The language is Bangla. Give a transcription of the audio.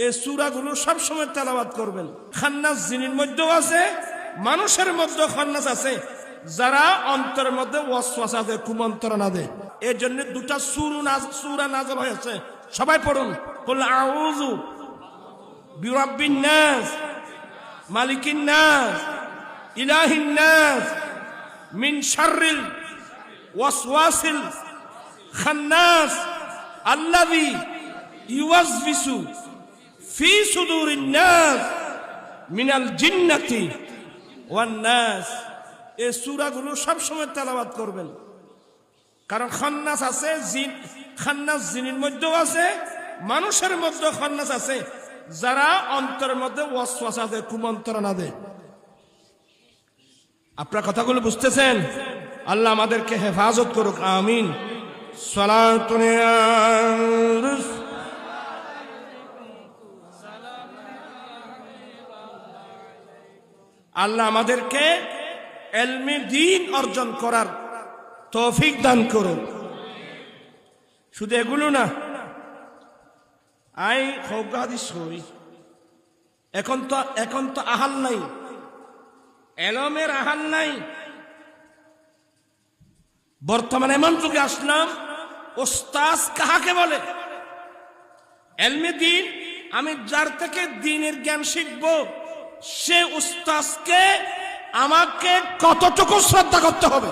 এই সূরাগুলো সব সময় তেলাওয়াত করবেন। খান্নাস জিনের মধ্যেও আছে, মানুষের মধ্যেও খান্নাস আছে, যারা অন্তরের মধ্যে ওয়াসওয়াসা দেয়, কুমন্ত্রণা দেয়। এর জন্য দুটা সূরা নাযিল হয়েছে, সবাই পড়ুন। কুল আউযু বিরাব্বিন নাস মালিকিন নাস ইলাহিন নাস মিন শাররিল ওয়াসওয়াসিল খান্নাস আল্লাযী ইউওয়াসবিসু ফি সুদুরিন নাস মিনাল জিন্নাতি ওয়ান নাস। এই সূরাগুলো সব সময় তেলাওয়াত করবেন, কারণ খান্নাস আছে, খান্নাস জিনের মধ্যেও আছে, মানুষের মধ্যেও খান্নাস আছে, যারা অন্তরের মধ্যে ওয়াসওয়াসা দেয়, কুমন্ত্রণা দেয়। আপনার কথাগুলো বুঝতেছেন? আল্লাহ আমাদেরকে হেফাজত করুক, আমিন। সালাতুন ইয়া রাসূল। আল্লাহ আমাদেরকে ইলমে দ্বীন অর্জন করার তৌফিক দান করুন। শুধু এগুলো না, আই হাদিস হই, এখন তো আহাল নাই, এলমের আহাল নাই। বর্তমানে এমন যুগে আসলাম, ওস্তাজ কাহাকে বলে? ইলমে দ্বীন, আমি যার থেকে দ্বীনের জ্ঞান শিখব, সে উস্তাজকে আমাকে কতটুকু শ্রদ্ধা করতে হবে।